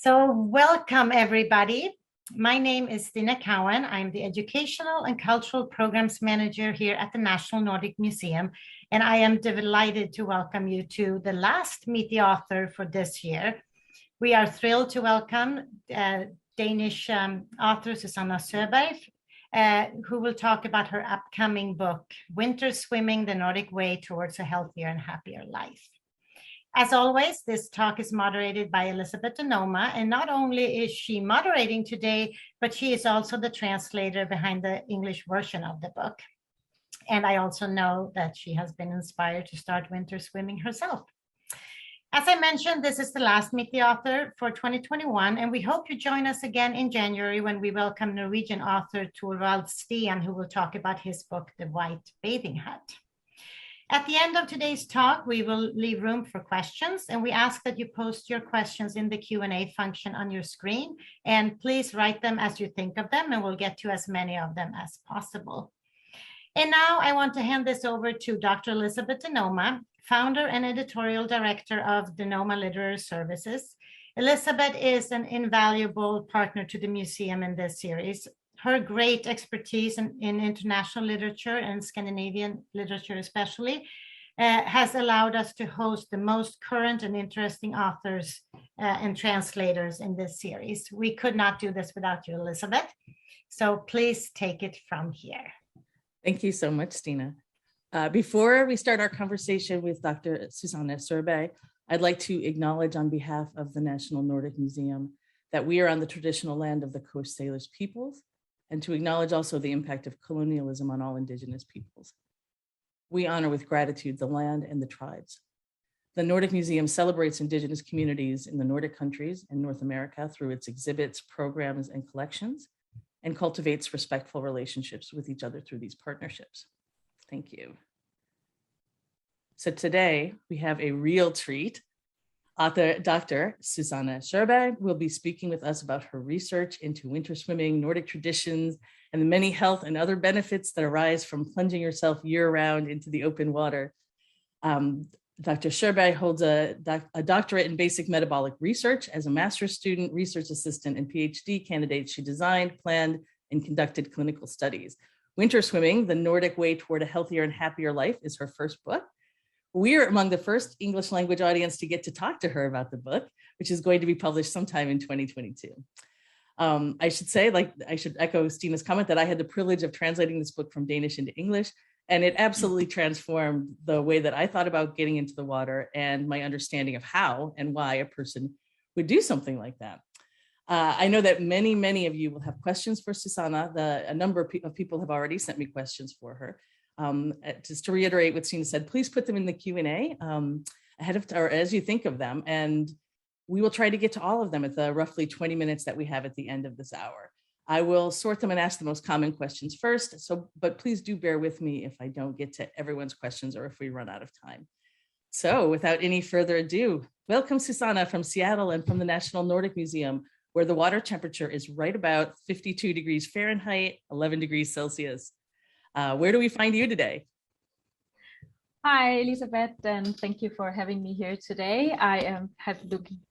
So welcome everybody. My name is Stina Cowan. I'm the Educational and Cultural Programs Manager here at the National Nordic Museum, and I am delighted to welcome you to the last Meet the Author for this year. We are thrilled to welcome Danish author Susanna Søberg, who will talk about her upcoming book, Winter Swimming: The Nordic Way Towards a Healthier and Happier Life. As always, this talk is moderated by Elizabeth DeNoma, and not only is she moderating today, but she is also the translator behind the English version of the book. And I also know that she has been inspired to start winter swimming herself. As I mentioned, this is the last Meet the Author for 2021, and we hope you join us again in January when we welcome Norwegian author Torvald Steen, who will talk about his book, The White Bathing Hut. At the end of today's talk, we will leave room for questions, and we ask that you post your questions in the Q&A function on your screen, and please write them as you think of them, and we'll get to as many of them as possible. And now I want to hand this over to Dr. Elizabeth DeNoma, founder and editorial director of DeNoma Literary Services. Elizabeth is an invaluable partner to the museum in this series. Her great expertise in international literature and Scandinavian literature especially has allowed us to host the most current and interesting authors and translators in this series. We could not do this without you, Elizabeth. So please take it from here. Thank you so much, Stina. Before we start our conversation with Dr. Susanna Søberg, I'd like to acknowledge on behalf of the National Nordic Museum that we are on the traditional land of the Coast Salish peoples, and to acknowledge also the impact of colonialism on all Indigenous peoples. We honor with gratitude the land and the tribes. The Nordic Museum celebrates Indigenous communities in the Nordic countries and North America through its exhibits, programs, and collections, and cultivates respectful relationships with each other through these partnerships. Thank you. So today we have a real treat. Author Dr. Susanna Søberg will be speaking with us about her research into winter swimming, Nordic traditions, and the many health and other benefits that arise from plunging yourself year-round into the open water. Dr. Søberg holds a doctorate in basic metabolic research. As a master's student, research assistant, and PhD candidate, she designed, planned, and conducted clinical studies. Winter Swimming: The Nordic Way Toward a Healthier and Happier Life is her first book. We're among the first English language audience to get to talk to her about the book, which is going to be published sometime in 2022. I should echo Stina's comment that I had the privilege of translating this book from Danish into English, and it absolutely transformed the way that I thought about getting into the water and my understanding of how and why a person would do something like that. I know that many of you will have questions for Susanna. A number of people have already sent me questions for her. Just to reiterate what Stina said, please put them in the Q&A ahead of or as you think of them, and we will try to get to all of them at the roughly 20 minutes that we have at the end of this hour. I will sort them and ask the most common questions first, but please do bear with me if I don't get to everyone's questions or if we run out of time. So without any further ado, welcome Susanna from Seattle and from the National Nordic Museum, where the water temperature is right about 52 degrees Fahrenheit, 11 degrees Celsius. Where do we find you today? Hi, Elizabeth, and thank you for having me here today. I have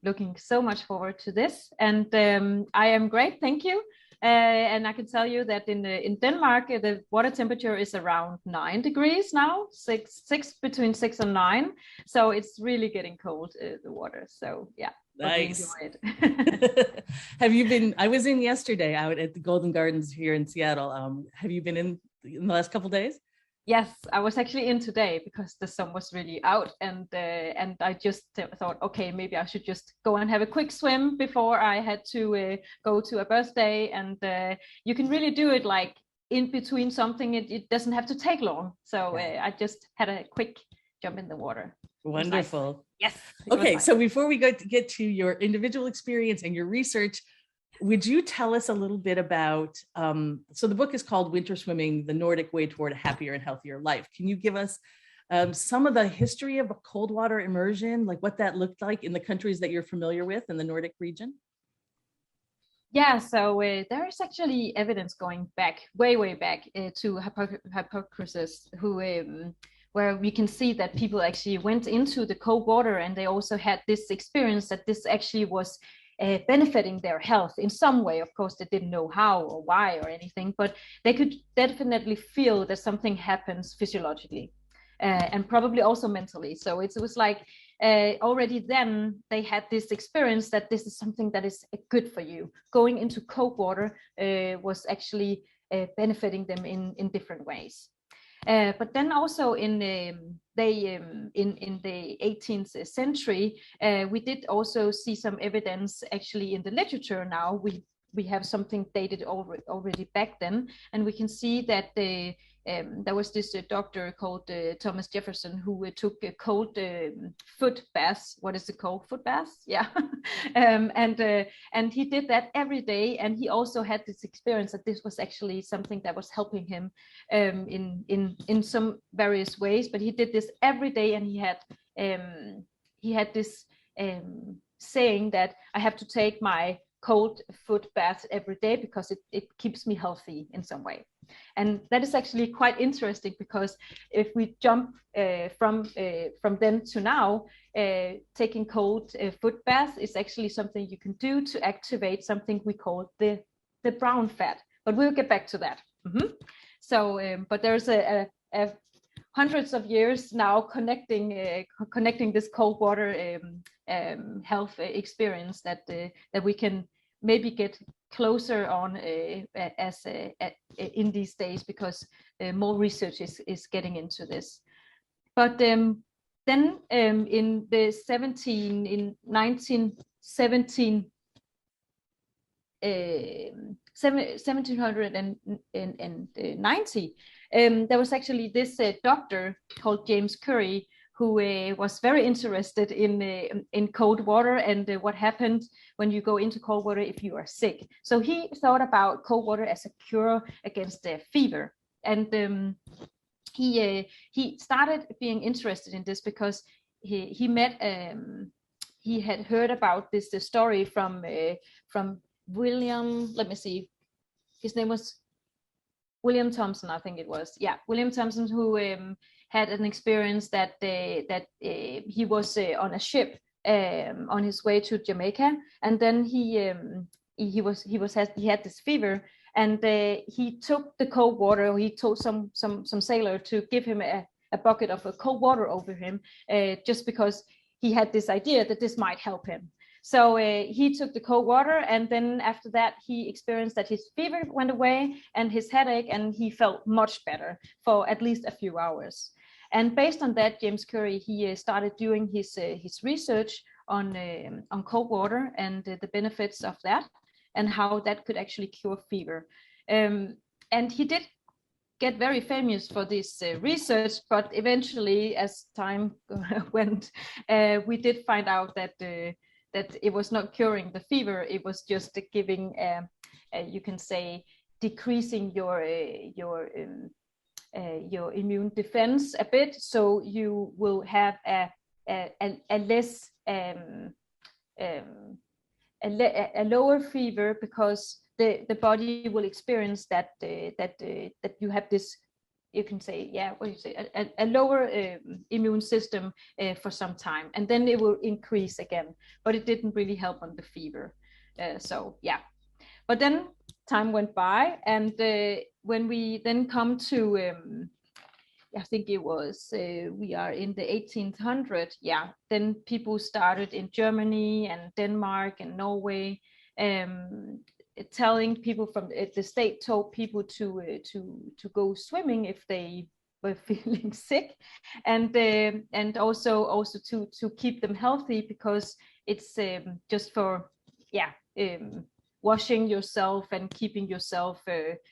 looking so much forward to this, and I am great, thank you. And I can tell you that in Denmark, the water temperature is around 9 degrees now, between 6 and 9. So it's really getting cold, the water. So yeah. Nice. Have you been? I was in yesterday out at the Golden Gardens here in Seattle. Have you been in the last couple of days? Yes, I was actually in today because the sun was really out, and I just thought, okay, maybe I should just go and have a quick swim before I had to go to a birthday, and you can really do it like in between something. It doesn't have to take long, so I just had a quick jump in the water. Wonderful. Nice. Yes. Okay, so before we get to your individual experience and your research, would you tell us a little bit about, so the book is called Winter Swimming: The Nordic Way Toward a Happier and Healthier Life. Can you give us some of the history of cold water immersion, like what that looked like in the countries that you're familiar with in the Nordic region? Yeah, so there is actually evidence going back, way back to Hippocrates, who where we can see that people actually went into the cold water, and they also had this experience that this actually was benefiting their health in some way. Of course, they didn't know how or why or anything, but they could definitely feel that something happens physiologically and probably also mentally. So it was like already then they had this experience that this is something that is good for you. Going into cold water was actually benefiting them in different ways. But then also in the 18th century, we did also see some evidence actually in the literature. Now we have something dated already back then, and we can see that there was this doctor called Thomas Jefferson who took a cold foot baths. What is it called? Foot baths? Yeah. And he did that every day, and he also had this experience that this was actually something that was helping him in some various ways. But he did this every day, and he had this saying that I have to take my cold foot bath every day because it keeps me healthy in some way. And that is actually quite interesting, because if we jump from then to now, taking cold foot bath is actually something you can do to activate something we call the brown fat. But we'll get back to that. Mm-hmm. So, but there's a hundreds of years now connecting this cold water health experience that we can maybe get closer on in these days, because more research is getting into this. But then in the 1790, there was actually this doctor called James Curry, who was very interested in cold water and what happened when you go into cold water if you are sick. So he thought about cold water as a cure against fever. And he started being interested in this because he had heard about this story from William, let me see, his name was William Thompson, I think it was. Yeah, William Thompson, who had an experience that he was on a ship on his way to Jamaica, and then he had this fever, and he took the cold water. He told some sailor to give him a bucket of cold water over him, just because he had this idea that this might help him. So he took the cold water, and then after that he experienced that his fever went away and his headache, and he felt much better for at least a few hours. And based on that, James Curry, he started doing his research on cold water and the benefits of that, and how that could actually cure fever. And he did get very famous for this research, but eventually, as time went, we did find out that it was not curing the fever. It was just giving, you can say, decreasing your immune defense a bit, so you will have a less a lower fever, because the body will experience that you have this, you can say, yeah, what do you say, a lower immune system for some time, and then it will increase again. But it didn't really help on the fever. So yeah, but then time went by, and when we then come to I think it was we are in the 1800s. Yeah, then people started in Germany and Denmark and Norway, telling people from the state told people to go swimming if they were feeling sick, and also to keep them healthy, because it's just for washing yourself and keeping yourself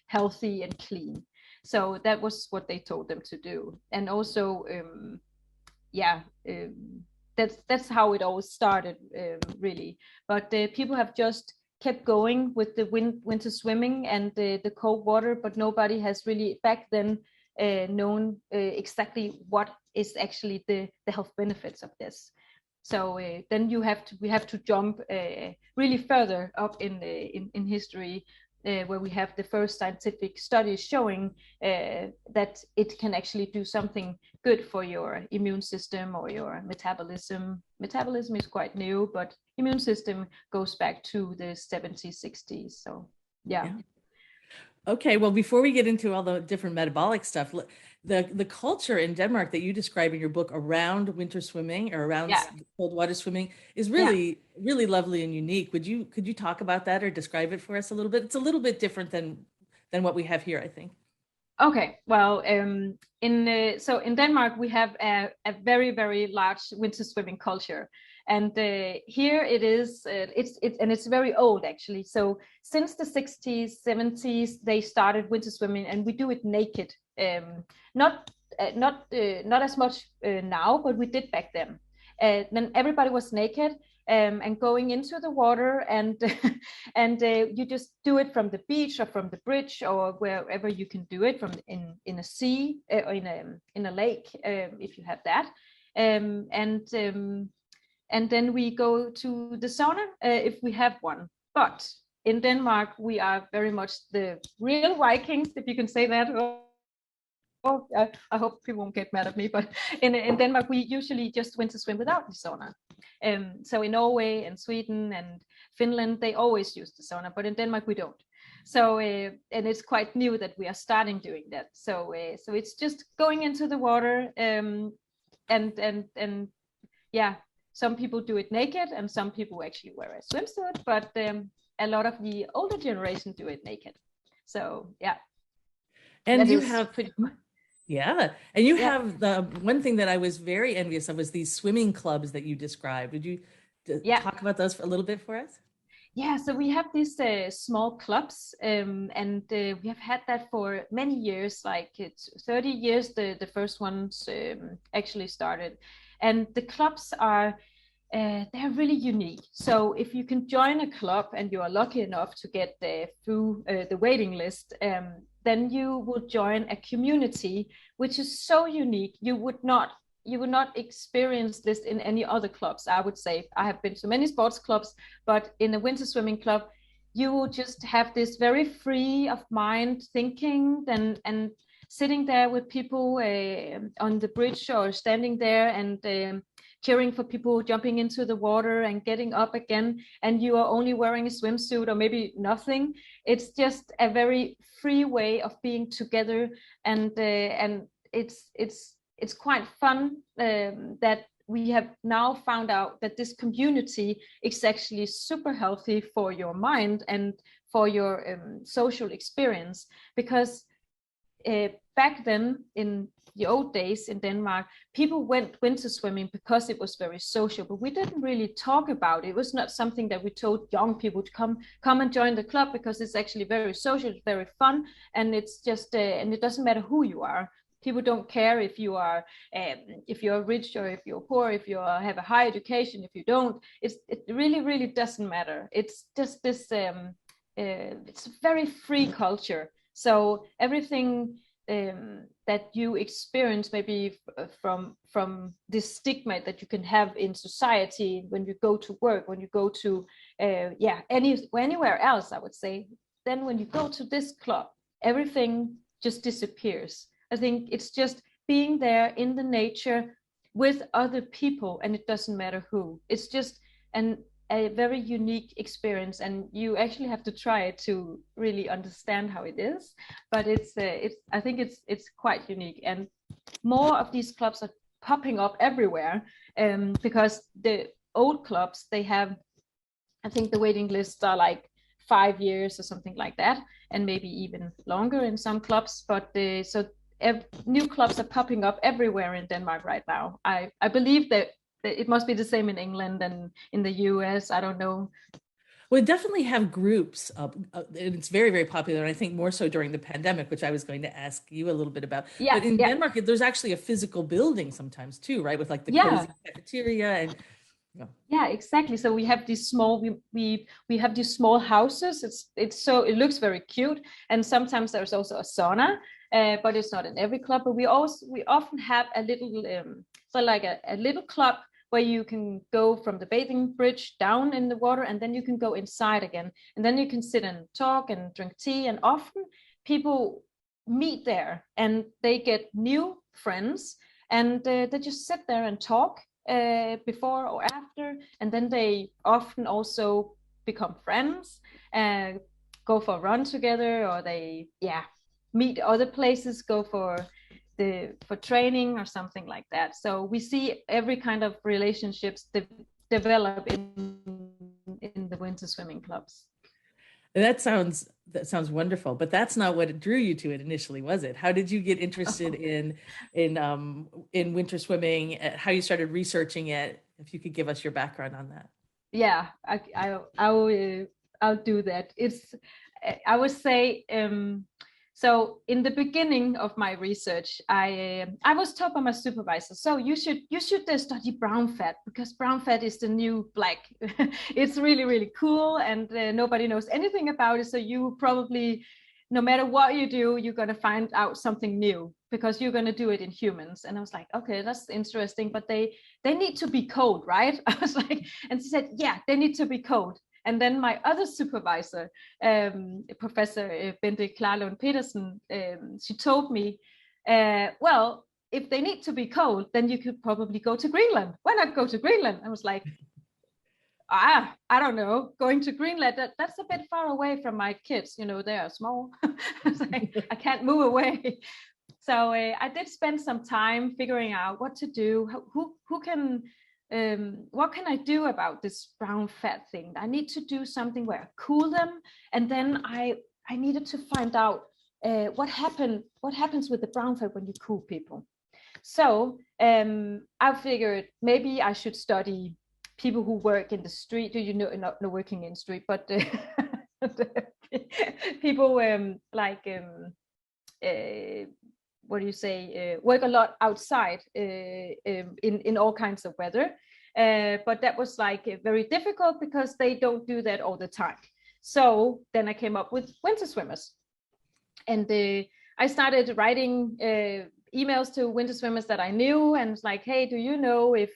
healthy and clean. So that was what they told them to do. And also that's how it all started, really. But people have just kept going with the winter swimming and the cold water, but nobody has really back then known exactly what is actually the health benefits of this. So then we have to jump really further up in history where we have the first scientific studies showing that it can actually do something good for your immune system or your metabolism. Metabolism is quite new, but immune system goes back to the 70s, 60s. So yeah. Okay, well, before we get into all the different metabolic stuff, the culture in Denmark that you describe in your book around winter swimming or around cold water swimming is really, really lovely and unique. Could you talk about that or describe it for us a little bit? It's a little bit different than what we have here, I think. Okay, well, so in Denmark we have a very, very large winter swimming culture, and here it is. It's very old actually. So since the 60s, 70s, they started winter swimming, and we do it naked. Not as much now, but we did back then. Then everybody was naked. And going into the water, and you just do it from the beach or from the bridge or wherever you can do it, from in a sea or in a lake if you have that, and then we go to the sauna if we have one. But in Denmark we are very much the real Vikings, if you can say that. I hope people won't get mad at me, but in Denmark we usually just winter swim without the sauna. So in Norway and Sweden and Finland, they always use the sauna, but in Denmark we don't. So and it's quite new that we are starting doing that. So it's just going into the water, and yeah, some people do it naked, and some people actually wear a swimsuit, but a lot of the older generation do it naked. So yeah, and you have pretty much. Yeah. And you have the one thing that I was very envious of was these swimming clubs that you described. Would you talk about those for a little bit for us? Yeah, so we have these small clubs, and we have had that for many years, like it's 30 years, the first ones actually started. And the clubs are, they're really unique. So if you can join a club and you are lucky enough to get through the waiting list, then you will join a community which is so unique. You would not experience this in any other clubs. I would say I have been to many sports clubs, but in a winter swimming club, you will just have this very free of mind thinking and sitting there with people on the bridge or standing there and cheering for people jumping into the water and getting up again, and you are only wearing a swimsuit or maybe nothing. It's just a very free way of being together, and it's quite fun that we have now found out that this community is actually super healthy for your mind and for your social experience, because back then in the old days in Denmark, people went winter swimming because it was very social, but we didn't really talk about it. It was not something that we told young people to come and join the club, because it's actually very social, it's very fun, and it's just and it doesn't matter who you are. People don't care if you are if you're rich or if you're poor, if you have a high education, if you don't. It really doesn't matter. It's just this it's a very free culture. So everything that you experience maybe from this stigma that you can have in society when you go to work, when you go to anywhere else, I would say, then when you go to this club, everything just disappears. I think it's just being there in the nature with other people, and it doesn't matter who. It's just a very unique experience, and you actually have to try it to really understand how it is. But I think it's quite unique, and more of these clubs are popping up everywhere, because the old clubs, they have, I think the waiting lists are like 5 years or something like that, and maybe even longer in some clubs. But new clubs are popping up everywhere in Denmark right now. I believe that it must be the same in England and in the US. I don't know. We definitely have groups, and it's very, very popular. And I think more so during the pandemic, which I was going to ask you a little bit about. But in Denmark, there's actually a physical building sometimes too, right? With like the cozy cafeteria and. Yeah, exactly. So we have these small, we have these small houses. It looks very cute, and sometimes there's also a sauna, but it's not in every club. But we often have a little, so like a little club where you can go from the bathing bridge down in the water, and then you can go inside again, and then you can sit and talk and drink tea. And often people meet there and they get new friends, and they just sit there and talk before or after, and then they often also become friends, go for a run together, or they meet other places, go for training or something like that. So we see every kind of relationships develop in the winter swimming clubs. That sounds wonderful, but that's not what drew you to it initially, was it? How did you get interested in winter swimming? How you started researching it? If you could give us your background on that. Yeah, I'll do that. I would say, so in the beginning of my research, I was told by my supervisor, so you should study brown fat, because brown fat is the new black. It's really, really cool, and nobody knows anything about it. So you probably, no matter what you do, you're going to find out something new, because you're going to do it in humans. And I was like, okay, that's interesting, but they need to be cold, right? I was like, and she said, yeah, they need to be cold. And then my other supervisor, Professor Bente Klarlund Petersen, she told me, well, if they need to be cold, then you could probably go to Greenland. Why not go to Greenland? I was like, I don't know, going to Greenland, that's a bit far away from my kids. You know, they are small. I can't move away. So I did spend some time figuring out what to do, who can, what can I do about this brown fat thing? I need to do something where I cool them. And then I needed to find out what happens with the brown fat when you cool people. So I figured maybe I should study people who work in the street. You know, not working in the street, but people what do you say, work a lot outside in all kinds of weather. But that was like very difficult because they don't do that all the time. So then I came up with winter swimmers. And I started writing emails to winter swimmers that I knew, and was like, hey, do you know if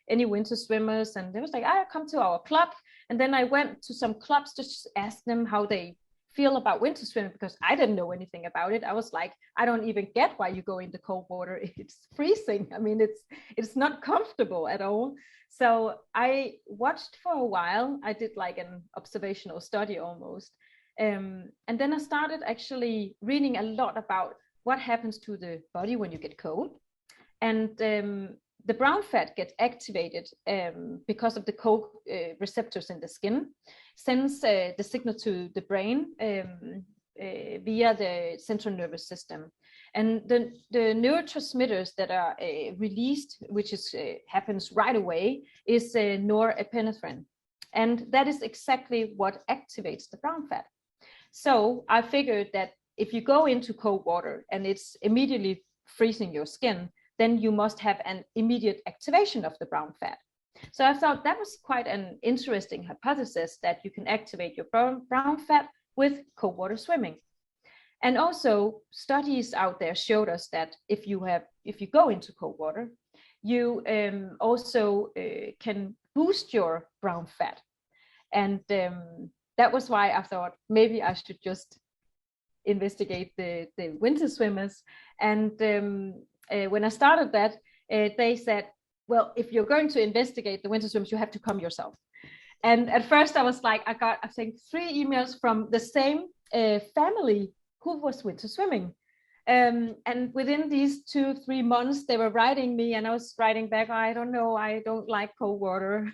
any winter swimmers? And they was like, I come to our club. And then I went to some clubs to just ask them how they feel about winter swimming, because I didn't know anything about it. I was like, I don't even get why you go in the cold water. It's freezing. I mean, it's not comfortable at all. So I watched for a while. I did like an observational study almost. And then I started actually reading a lot about what happens to the body when you get cold. And the brown fat gets activated because of the cold receptors in the skin, sends the signal to the brain via the central nervous system. And the neurotransmitters that are released, which happens right away, is norepinephrine. And that is exactly what activates the brown fat. So I figured that if you go into cold water and it's immediately freezing your skin, then you must have an immediate activation of the brown fat. So I thought that was quite an interesting hypothesis, that you can activate your brown fat with cold water swimming. And also studies out there showed us that if you go into cold water, you also can boost your brown fat. And that was why I thought maybe I should just investigate the winter swimmers. And when I started that, they said, well, if you're going to investigate the winter swimmers, you have to come yourself. And at first I was like, I got, I think, 3 emails from the same family who was winter swimming. And within these 2-3 months, they were writing me, and I was writing back, I don't know, I don't like cold water.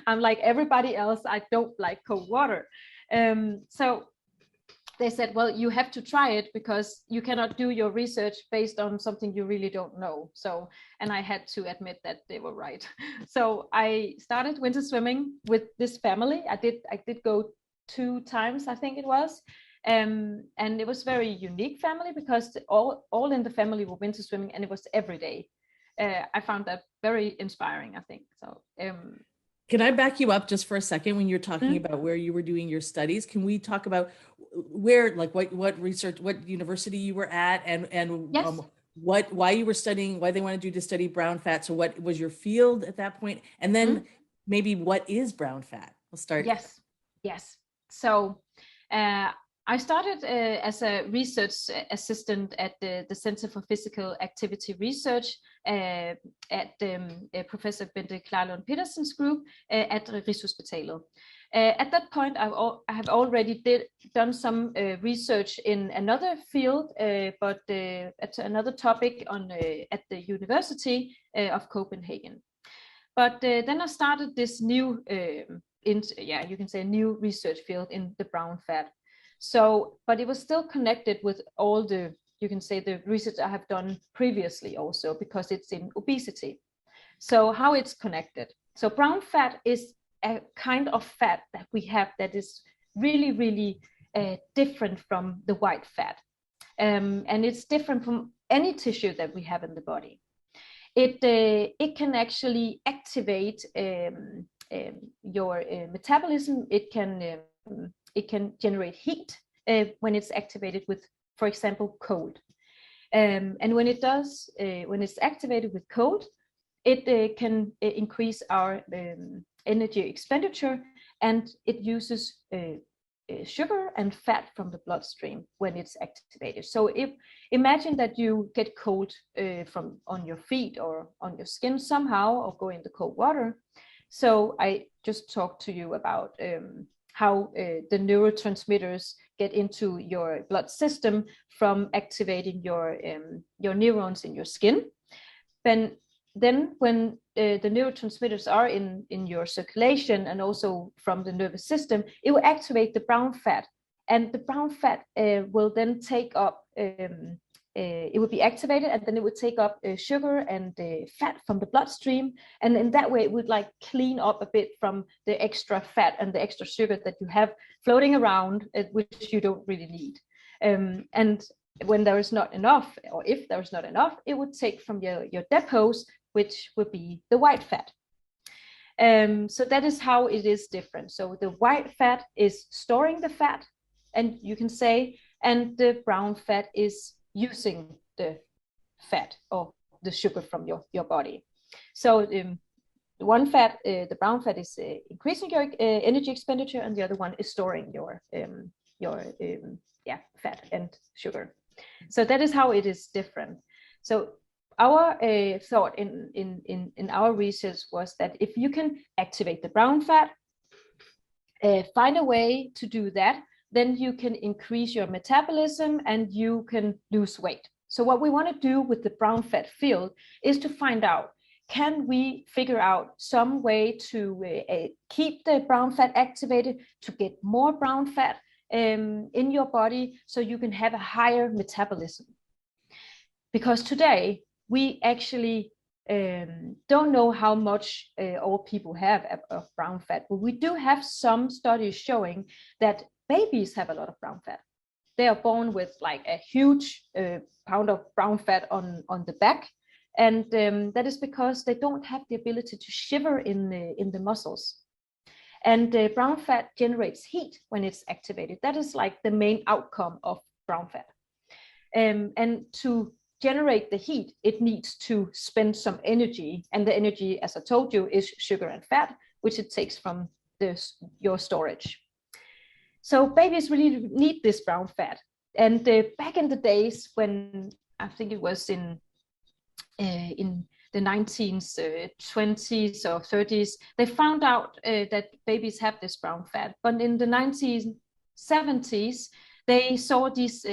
I'm like everybody else, I don't like cold water. So they said, well, you have to try it, because you cannot do your research based on something you really don't know. So, and I had to admit that they were right. So I started winter swimming with this family. I did go 2 times, I think it was. And it was very unique family, because all in the family were winter swimming, and it was every day. I found that very inspiring, I think. So can I back you up just for a second? When you're talking about where you were doing your studies, can we talk about where, like what research, what university you were at, and yes. why you were studying, why they wanted you to study brown fat. So what was your field at that point? And then maybe what is brown fat? We'll start. Yes. So I started as a research assistant at the Center for Physical Activity Research at Professor Bente Klarlund Petersens group at Rigshospitalet. At that point, I have already done some research in another field, but at another topic at the University of Copenhagen. But then I started this new, you can say, new research field in the brown fat. So, but it was still connected with all the, you can say, the research I have done previously also, because it's in obesity. So how it's connected. So brown fat is a kind of fat that we have that is really, really different from the white fat. And it's different from any tissue that we have in the body. It can actually activate your metabolism. It can generate heat when it's activated with, for example, cold. And when it's activated with cold, it can increase our energy expenditure, and it uses sugar and fat from the bloodstream when it's activated. So imagine that you get cold on your feet or on your skin somehow, or go in the cold water. So I just talked to you about how the neurotransmitters get into your blood system from activating your neurons in your skin. Then when the neurotransmitters are in your circulation and also from the nervous system, it will activate the brown fat, and the brown fat will then take up, it will be activated, and then it would take up sugar and fat from the bloodstream, and in that way it would like clean up a bit from the extra fat and the extra sugar that you have floating around, which you don't really need. And when there is not enough, or if there is not enough, it would take from your depots, which would be the white fat. So that is how it is different. So the white fat is storing the fat, and you can say, and the brown fat is using the fat or the sugar from your body. So the one fat, the brown fat, is increasing your energy expenditure, and the other one is storing your fat and sugar. So that is how it is different. So our thought in our research was that if you can activate the brown fat, find a way to do that, then you can increase your metabolism and you can lose weight. So what we want to do with the brown fat field is to find out, can we figure out some way to keep the brown fat activated, to get more brown fat in your body, so you can have a higher metabolism. Because today we actually don't know how much all people have of brown fat, but we do have some studies showing that babies have a lot of brown fat. They are born with like a huge pound of brown fat on the back, and that is because they don't have the ability to shiver in the muscles. And brown fat generates heat when it's activated. That is like the main outcome of brown fat. And to generate the heat, it needs to spend some energy. And the energy, as I told you, is sugar and fat, which it takes from your storage. So babies really need this brown fat. And back in the days when, I think it was in the 1920s or 30s, they found out that babies have this brown fat. But in the 1970s, they saw these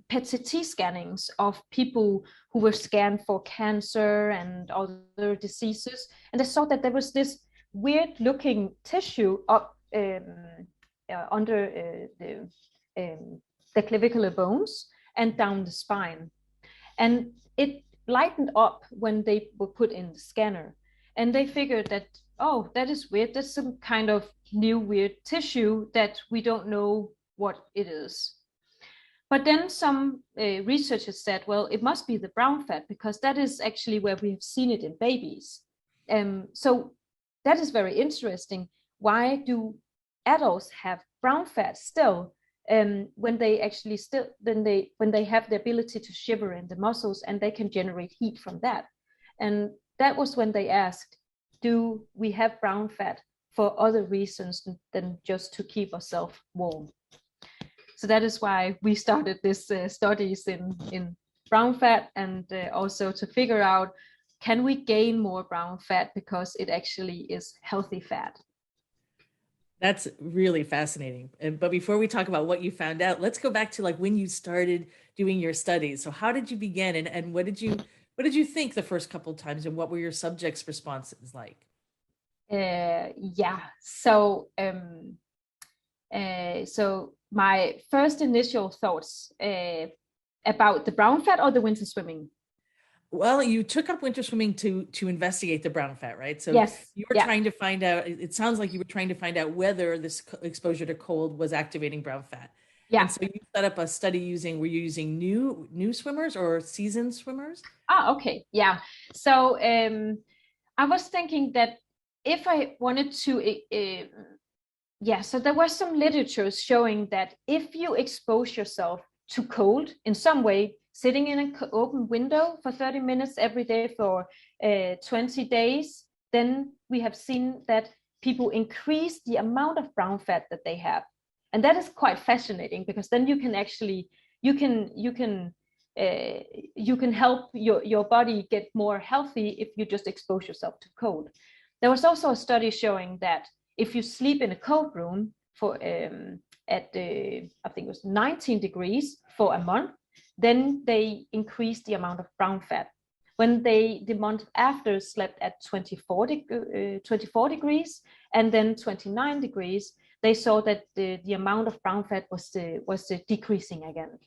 PET-CT scannings of people who were scanned for cancer and other diseases. And they saw that there was this weird looking tissue up under the clavicular bones and down the spine. And it lightened up when they were put in the scanner. And they figured that, oh, that is weird. That's some kind of new weird tissue that we don't know what it is. But then some researchers said, well, it must be the brown fat, because that is actually where we have seen it in babies. So that is very interesting. Why do adults have brown fat still? when they actually when they have the ability to shiver in the muscles and they can generate heat from that. And that was when they asked, do we have brown fat for other reasons than just to keep ourselves warm? So that is why we started this studies in brown fat, and also to figure out, can we gain more brown fat because it actually is healthy fat? That's really fascinating. But before we talk about what you found out, let's go back to like when you started doing your studies. So how did you begin, and what did you think the first couple of times, and what were your subjects' responses like? Yeah. So so my first initial thoughts about the brown fat or the winter swimming? Well, you took up winter swimming to investigate the brown fat, right? So Yes. you were trying to find out, it sounds like you were trying to find out whether this exposure to cold was activating brown fat. Yeah. And so you set up a study were you using new swimmers or seasoned swimmers? Okay. Yeah. So I was thinking that if I wanted to, so there was some literature showing that if you expose yourself to cold in some way, sitting in an open window for 30 minutes every day for 20 days, then we have seen that people increase the amount of brown fat that they have. And that is quite fascinating, because then you can actually, you can help your body get more healthy if you just expose yourself to cold. There was also a study showing that if you sleep in a cold room for I think it was 19 degrees for a month, then they increased the amount of brown fat. When the month after slept at 24 degrees and then 29 degrees, they saw that the amount of brown fat was decreasing again.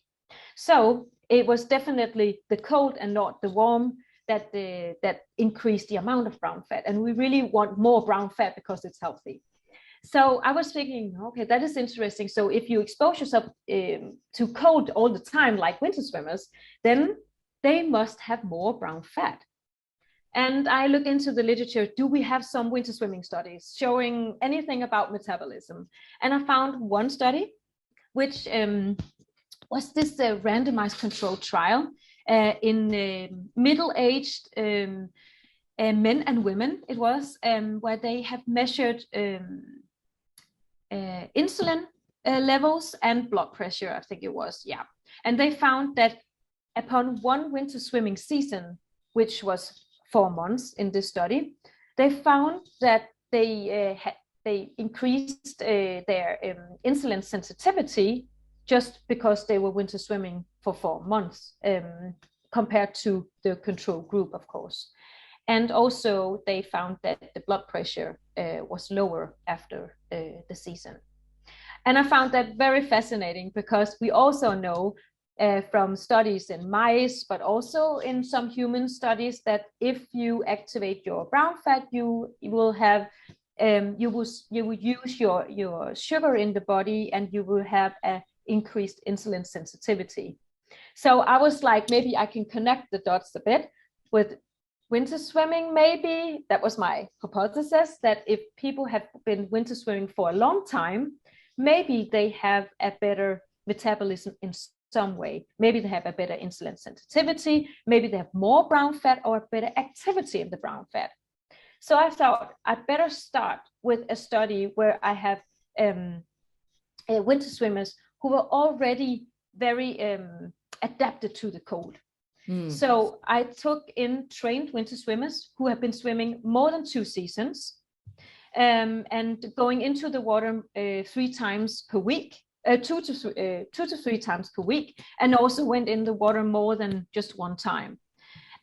So it was definitely the cold and not the warm that increased the amount of brown fat. And we really want more brown fat because it's healthy. So I was thinking, okay, that is interesting. So if you expose yourself to cold all the time, like winter swimmers, then they must have more brown fat. And I looked into the literature. Do we have some winter swimming studies showing anything about metabolism? And I found one study, which was this randomized controlled trial in middle-aged men and women. It was where they have measured insulin levels and blood pressure, I think it was, yeah. And they found that upon one winter swimming season, which was 4 months in this study, they found that they increased their insulin sensitivity just because they were winter swimming for 4 months, compared to the control group, of course. And also they found that the blood pressure was lower after the season. And I found that very fascinating, because we also know from studies in mice, but also in some human studies, that if you activate your brown fat, you will have you will use your sugar in the body, and you will have an increased insulin sensitivity. So I was like, maybe I can connect the dots a bit with winter swimming. Maybe that was my hypothesis, that if people have been winter swimming for a long time, maybe they have a better metabolism in some way. Maybe they have a better insulin sensitivity, maybe they have more brown fat or a better activity in the brown fat. So I thought I'd better start with a study where I have winter swimmers who were already very adapted to the cold. So I took in trained winter swimmers who have been swimming more than 2 seasons, and going into the water 3 times per week, 2 to 3 times per week, and also went in the water more than just 1 time.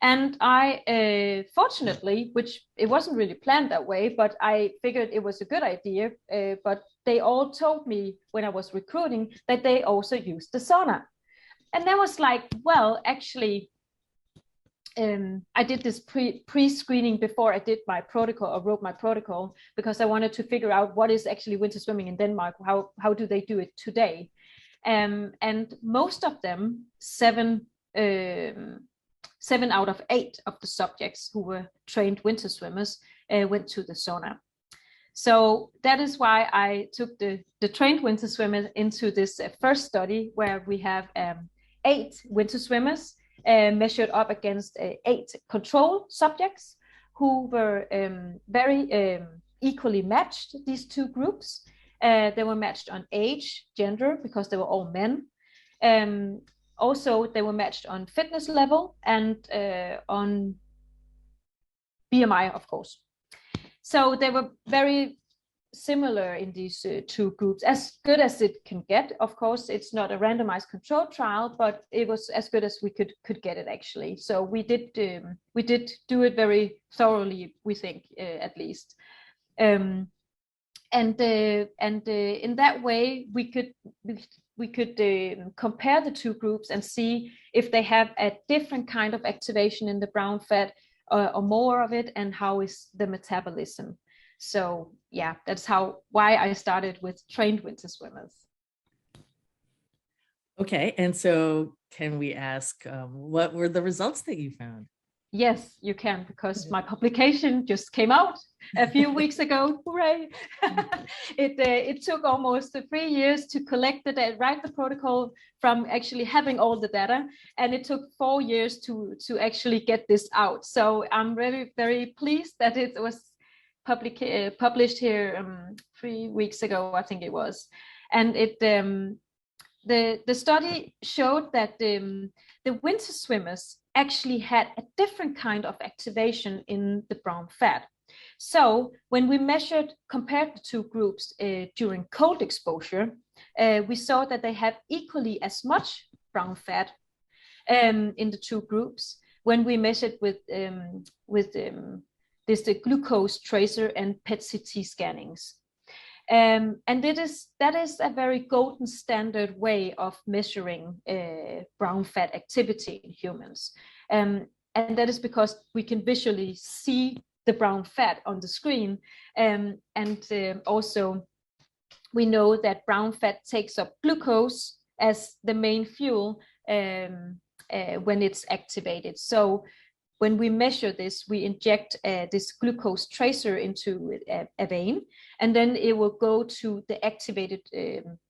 And I, fortunately, which it wasn't really planned that way, but I figured it was a good idea, but they all told me when I was recruiting that they also used the sauna. And that was like, well, actually, I did this pre-screening before I did my protocol, or wrote my protocol, because I wanted to figure out what is actually winter swimming in Denmark. How do they do it today? And most of them, 7 out of 8 of the subjects who were trained winter swimmers went to the sauna. So that is why I took the trained winter swimmers into this first study, where we have 8 winter swimmers measured up against 8 control subjects who were very equally matched, these 2 groups. They were matched on age, gender, because they were all men. Also, they were matched on fitness level and on BMI, of course. So they were very similar in these 2 groups, as good as it can get. Of course, it's not a randomized control trial, but it was as good as we could get it, actually. So we did do it very thoroughly, we think, at least. And in that way, we could compare the 2 groups and see if they have a different kind of activation in the brown fat or more of it, and how is the metabolism. So yeah, that's why I started with trained winter swimmers. Okay, and so can we ask what were the results that you found? Yes, you can, because my publication just came out a few weeks ago. Hooray! It took almost 3 years to collect the data, write the protocol from actually having all the data, and it took 4 years to actually get this out. So I'm very, very pleased that it was published here 3 weeks ago, I think it was. And the study showed that the winter swimmers actually had a different kind of activation in the brown fat. So when we compared the 2 groups during cold exposure, we saw that they had equally as much brown fat in the 2 groups when we measured with the glucose tracer and PET-CT scannings. And that is a very golden standard way of measuring brown fat activity in humans. And that is because we can visually see the brown fat on the screen. Also, we know that brown fat takes up glucose as the main fuel when it's activated. So when we measure this, we inject this glucose tracer into a vein, and then it will go to the activated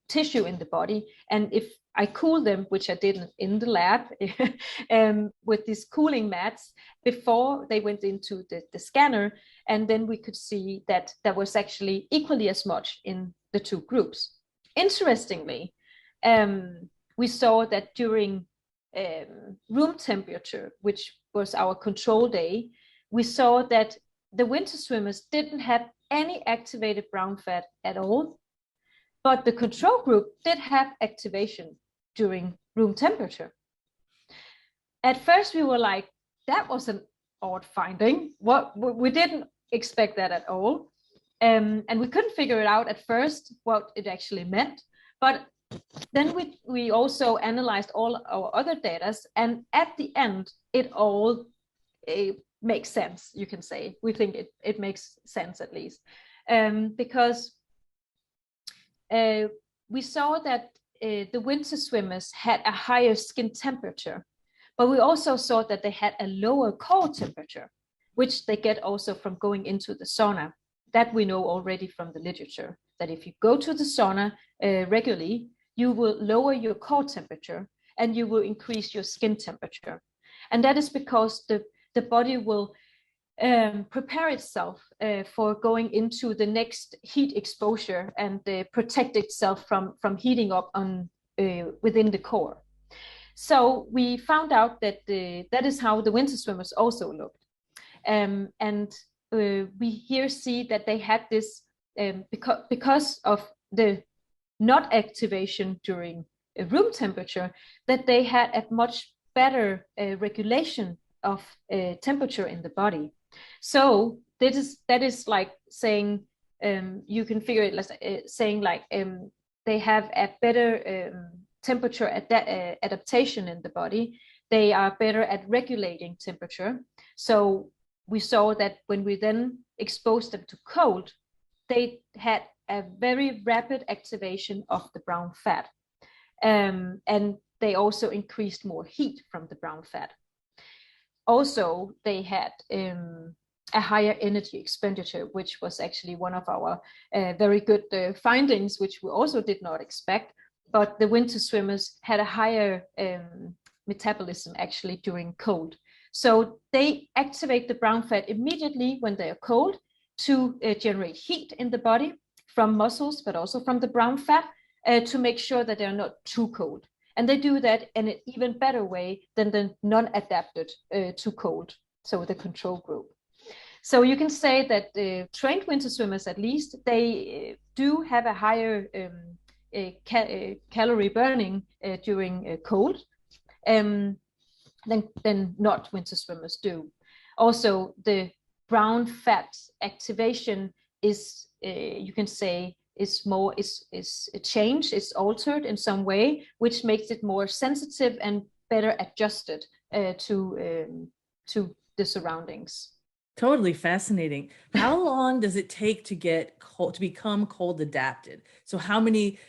tissue in the body. And if I cool them, which I did in the lab with these cooling mats before they went into the scanner, and then we could see that there was actually equally as much in the 2 groups. Interestingly, we saw that during room temperature, which was our control day, we saw that the winter swimmers didn't have any activated brown fat at all, but the control group did have activation during room temperature. At first we were like, that was an odd finding. We didn't expect that at all. And we couldn't figure it out at first what it actually meant. But then we also analyzed all our other data, and at the end, it all makes sense, you can say. We think it makes sense, at least. Because we saw that the winter swimmers had a higher skin temperature, but we also saw that they had a lower core temperature, which they get also from going into the sauna. That we know already from the literature, that if you go to the sauna regularly, you will lower your core temperature and you will increase your skin temperature. And that is because the body will prepare itself for going into the next heat exposure and protect itself from heating up within the core. So we found out that that is how the winter swimmers also looked. We here see that they had this because of the not activation during room temperature, that they had a much better regulation of temperature in the body. So that is like saying, you can figure it like saying like they have a better temperature adaptation in the body. They are better at regulating temperature. So we saw that when we then exposed them to cold, they had a very rapid activation of the brown fat. And they also increased more heat from the brown fat. Also, they had a higher energy expenditure, which was actually one of our very good findings, which we also did not expect. But the winter swimmers had a higher metabolism actually during cold. So they activate the brown fat immediately when they are cold to generate heat in the body from muscles, but also from the brown fat to make sure that they're not too cold. And they do that in an even better way than the non-adapted to cold, so the control group. So you can say that trained winter swimmers, at least, they do have a higher calorie burning during cold than not winter swimmers do. Also, the brown fat activation is, you can say, is changed, is altered in some way, which makes it more sensitive and better adjusted to the surroundings. Totally fascinating. How long does it take to get cold, to become cold adapted? So how many,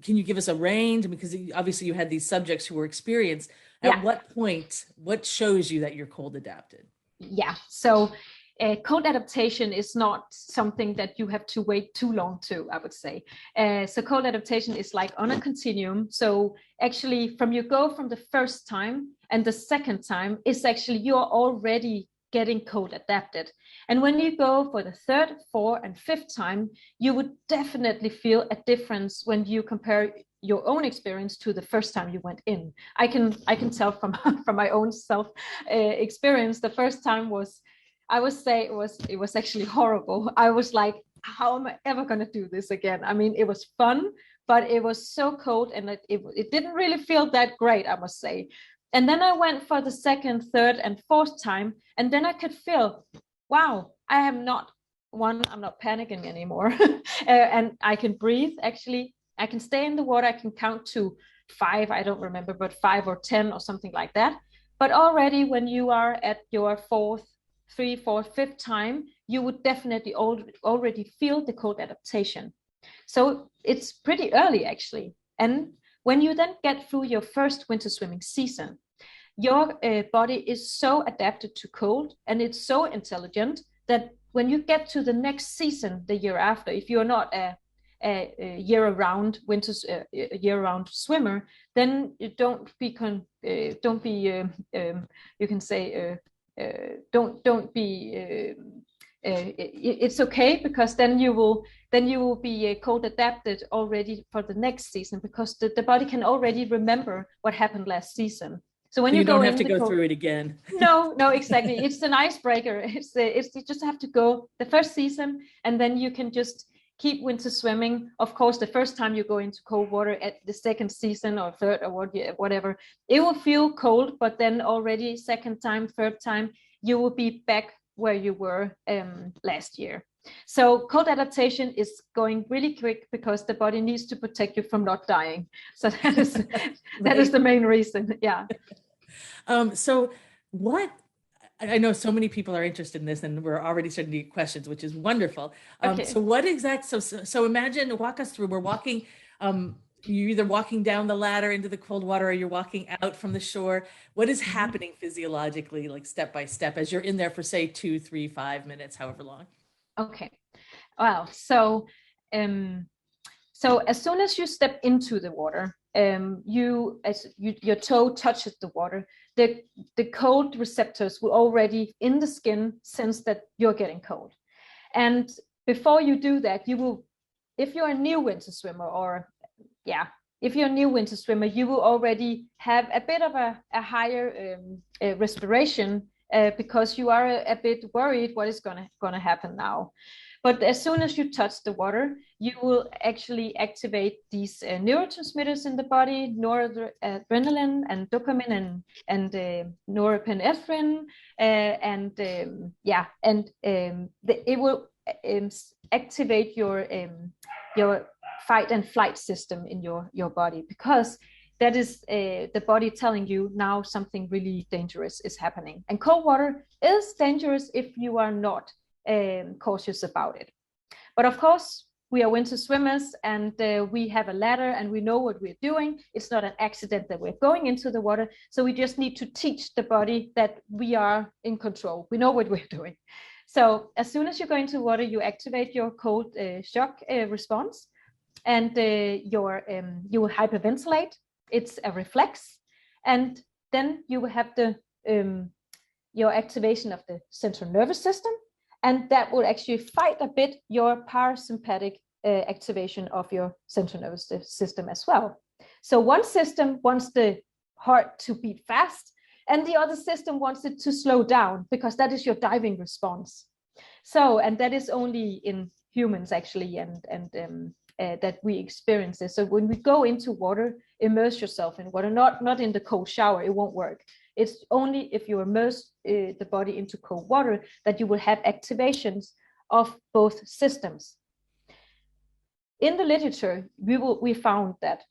can you give us a range? Because obviously you had these subjects who were experienced. At what point, what shows you that you're cold adapted? Yeah, so cold adaptation is not something that you have to wait too long to, I would say. So cold adaptation is like on a continuum. So actually from you go from the first time and the second time is actually you're already getting cold adapted. And when you go for the third, fourth, and fifth time, you would definitely feel a difference when you compare your own experience to the first time you went in. I can tell from my own self experience. The first time was, I would say it was actually horrible. I was like, how am I ever going to do this again? I mean, it was fun, but it was so cold and it didn't really feel that great, I must say. And then I went for the second, third, and fourth time, and then I could feel, wow, I'm not panicking anymore. And I can breathe, actually. I can stay in the water. I can count to 5, I don't remember, but 5 or 10 or something like that. But already when you are at your 3, 4, 5th time, you would definitely already feel the cold adaptation. So it's pretty early, actually. And when you then get through your first winter swimming season, your body is so adapted to cold and it's so intelligent that when you get to the next season, the year after, if you're not a year-round year-round swimmer, then you don't be it's okay, because then you will be cold adapted already for the next season, because the body can already remember what happened last season. So when you don't have to go through it again. No, exactly. It's an icebreaker. It's you just have to go the first season, and then you can just keep winter swimming. Of course, the first time you go into cold water, at the second season or third or whatever, it will feel cold, but then already second time, third time, you will be back where you were last year. So cold adaptation is going really quick because the body needs to protect you from not dying. So that is that is the main reason. Yeah. So what, I know so many people are interested in this, and we're already starting to get questions, which is wonderful. Okay. So what so imagine, walk us through, we're walking, you're either walking down the ladder into the cold water or you're walking out from the shore. What is happening physiologically, like step by step, as you're in there for say 2, 3, 5 minutes, however long? Okay. Well, so as soon as you step into the water, your toe touches the water, the cold receptors will already in the skin sense that you're getting cold. And before you do that, you will, if you're a new winter swimmer, you will already have a bit of a higher respiration because you are a bit worried what is gonna happen now. But as soon as you touch the water, you will actually activate these neurotransmitters in the body, noradrenaline and dopamine and norepinephrine, it will activate your fight and flight system in your body, because that is the body telling you now something really dangerous is happening. And cold water is dangerous if you are not cautious about it. But of course, we are winter swimmers, and we have a ladder and we know what we're doing. It's not an accident that we're going into the water. So we just need to teach the body that we are in control. We know what we're doing. So as soon as you go into water, you activate your cold shock response, and you will hyperventilate. It's a reflex. And then you will have your activation of the central nervous system, and that will actually fight a bit your parasympathetic activation of your central nervous system as well. So one system wants the heart to beat fast, and the other system wants it to slow down, because that is your diving response. So, and that is only in humans actually, and that we experience this. So when we go into water, immerse yourself in water, not in the cold shower, it won't work. It's only if you immerse the body into cold water that you will have activations of both systems. In the literature, we found that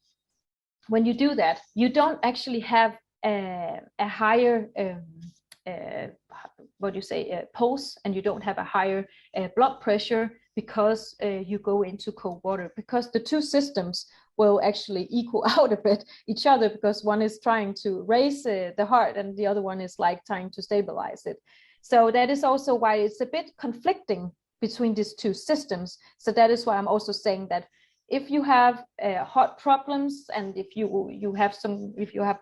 when you do that, you don't actually have a higher pulse, and you don't have a higher blood pressure because you go into cold water, because the two systems will actually equal out a bit each other, because one is trying to raise the heart and the other one is like trying to stabilize it. So that is also why it's a bit conflicting between these two systems. So that is why I'm also saying that if you have heart problems, and if you have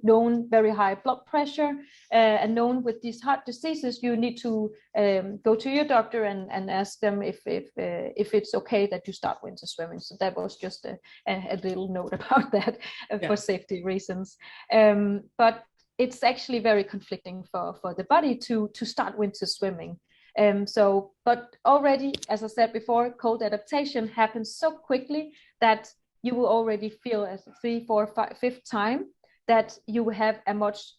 known very high blood pressure and known with these heart diseases, you need to go to your doctor and ask them if it's okay that you start winter swimming. So that was just a little note about that for safety reasons. But it's actually very conflicting for the body to start winter swimming. But already, as I said before, cold adaptation happens so quickly that you will already feel as 3, 4, 5, 5th time that you will have a much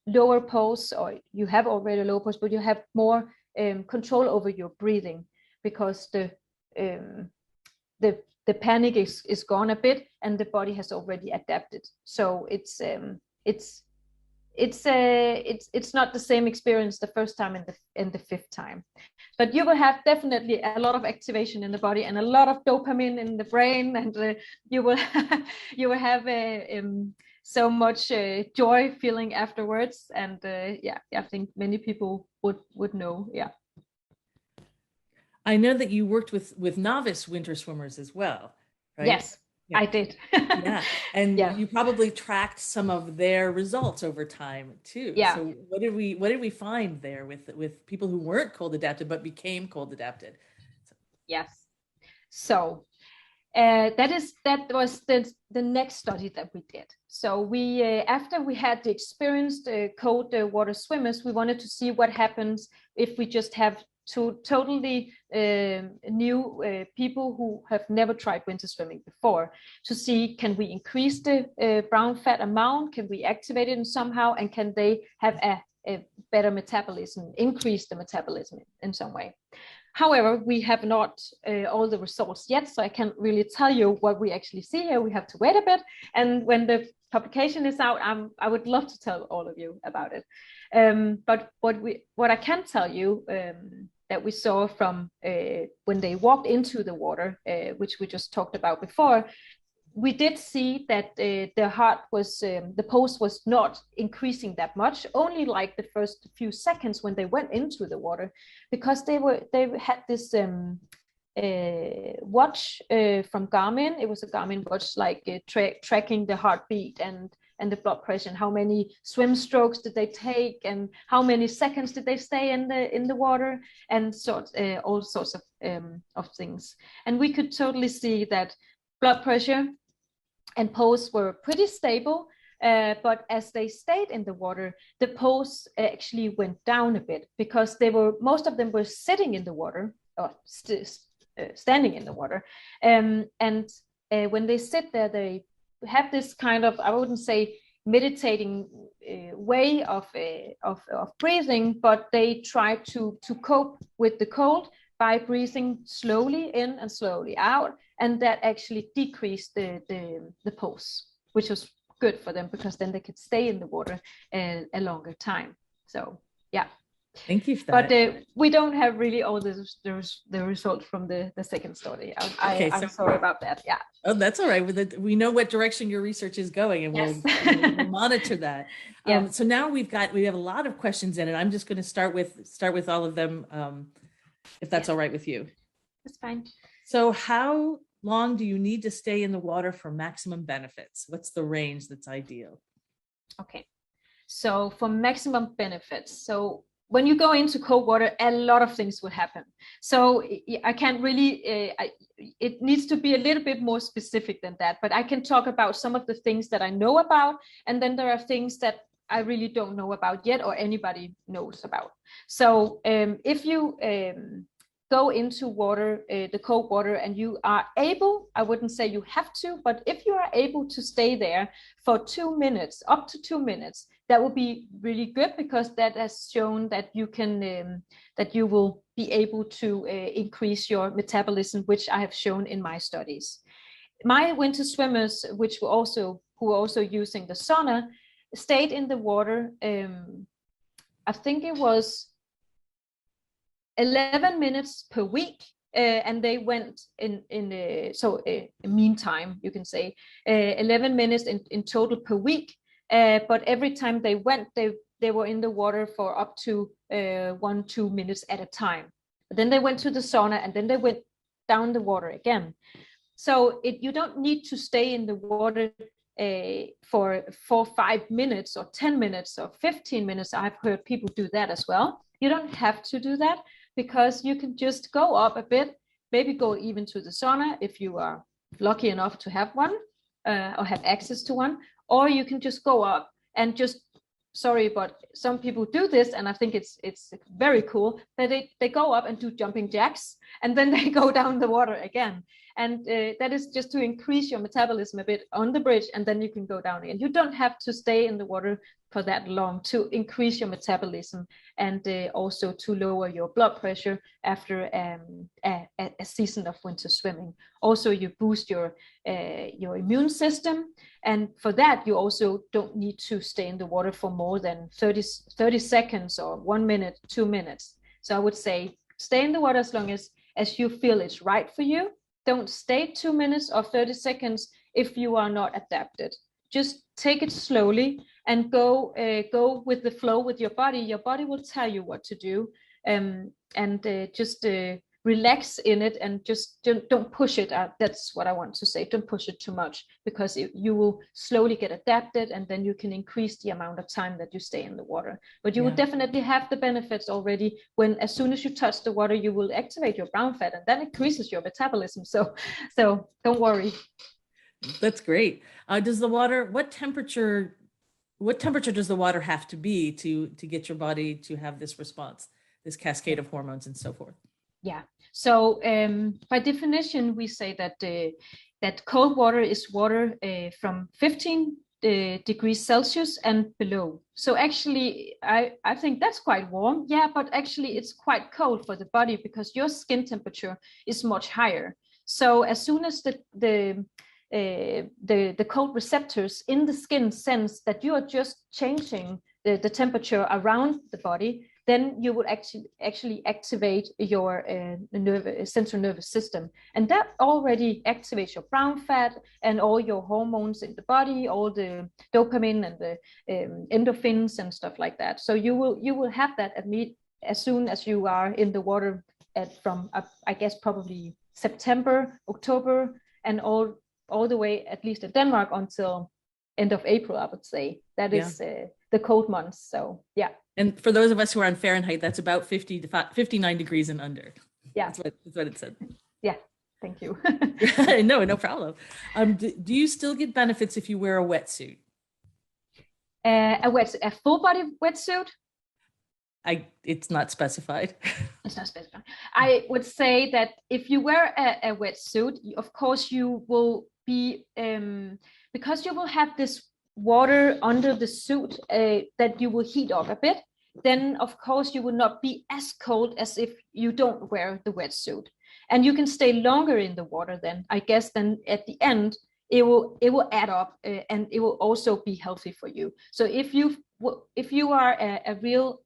lower pulse, or you have already a low pulse, but you have more control over your breathing, because the panic is gone a bit and the body has already adapted. So it's not the same experience the first time and the 5th time, but you will have definitely a lot of activation in the body and a lot of dopamine in the brain, and you will have so much joy feeling afterwards. And I think many people would know. I know that you worked with novice winter swimmers as well, right? Yes. Yeah. I did. And you probably tracked some of their results over time too. So what did we find there with people who weren't cold adapted but became cold adapted? Yes. So that was the next study that we did. So we after we had the experienced cold water swimmers, we wanted to see what happens if we just have totally new people who have never tried winter swimming before, to see, can we increase the brown fat amount, can we activate it somehow, and can they have a better metabolism, increase the metabolism in some way. However, we have not all the results yet, so I can't really tell you what we actually see here. We have to wait a bit, and when the publication is out, I would love to tell all of you about it. But what I can tell you that we saw from when they walked into the water, which we just talked about before, we did see that the heart was, the pulse was not increasing that much, only like the first few seconds when they went into the water, because they had this watch from Garmin. It was a Garmin watch, like tracking the heartbeat and the blood pressure, and how many swim strokes did they take, and how many seconds did they stay in the water, and all sorts of things. And we could totally see that blood pressure and pulse were pretty stable, but as they stayed in the water, the pulse actually went down a bit, because most of them were sitting in the water, or standing in the water, and when they sit there, they have this kind of, I wouldn't say meditating way of breathing, but they try to cope with the cold by breathing slowly in and slowly out, and that actually decreased the pulse, which was good for them, because then they could stay in the water a longer time. So yeah. Thank you for that. But we don't have really all the results from the second study. I'm sorry about that. Yeah. Oh, that's all right. We know what direction your research is going, and we'll monitor that. Yes. So now we have a lot of questions in, and I'm just going to start with all of them, if that's all right with you. That's fine. So how long do you need to stay in the water for maximum benefits? What's the range that's ideal? Okay. So for maximum benefits, so when you go into cold water, a lot of things will happen. So I can't really, it needs to be a little bit more specific than that, but I can talk about some of the things that I know about. And then there are things that I really don't know about yet, or anybody knows about. So if you go into water, the cold water, and you are able, I wouldn't say you have to, but if you are able to stay there for 2 minutes, up to 2 minutes, that will be really good, because that has shown that you can, that you will be able to increase your metabolism, which I have shown in my studies. My winter swimmers, who were also using the sauna, stayed in the water. I think it was 11 minutes per week, and they went in meantime, you can say 11 minutes in total per week. But every time they went, they were in the water for up to 1-2 minutes at a time. But then they went to the sauna, and then they went down the water again. So you don't need to stay in the water for 4-5 minutes or 10 minutes or 15 minutes. I've heard people do that as well. You don't have to do that, because you can just go up a bit, maybe go even to the sauna if you are lucky enough to have one, or have access to one, or you can just go up and just, sorry, but some people do this, and I think it's very cool, that they go up and do jumping jacks, and then they go down the water again. And that is just to increase your metabolism a bit on the bridge, and then you can go down again. You don't have to stay in the water for that long to increase your metabolism, and also to lower your blood pressure after a season of winter swimming. Also, you boost your immune system, and for that you also don't need to stay in the water for more than 30 seconds or 1 minute, 2 minutes. So I would say stay in the water as long as you feel it's right for you. Don't stay 2 minutes or 30 seconds if you are not adapted. Just take it slowly and go with the flow with your body. Your body will tell you what to do, and just relax in it, and just don't push it out. That's what I want to say. Don't push it too much, because you will slowly get adapted, and then you can increase the amount of time that you stay in the water. But you will definitely have the benefits already when, as soon as you touch the water, you will activate your brown fat, and that increases your metabolism. So don't worry. That's great. Does the water, what temperature does the water have to be to get your body to have this response, this cascade of hormones and so forth? Yeah. So by definition, we say that cold water is water from 15 degrees Celsius and below. So actually, I think that's quite warm. Yeah, but actually it's quite cold for the body, because your skin temperature is much higher. So as soon as the cold receptors in the skin sense that you are just changing the temperature around the body, then you would actually activate your central nervous system. And that already activates your brown fat and all your hormones in the body, all the dopamine and the endorphins and stuff like that. So you will have that as soon as you are in the water from I guess probably September, October, and all the way, at least in Denmark, until end of April, I would say. That is the cold months. So yeah. And for those of us who are on Fahrenheit, that's about 59 degrees and under. Yeah, that's what it said. Yeah, thank you. No problem. Do you still get benefits if you wear a wetsuit? A full body wetsuit? It's not specified. It's not specified. I would say that if you wear a wetsuit, of course you will be, because you will have this water under the suit that you will heat up a bit, then of course you will not be as cold as if you don't wear the wetsuit. And you can stay longer in the water then, I guess, then at the end, it will add up, and it will also be healthy for you. So if you are a real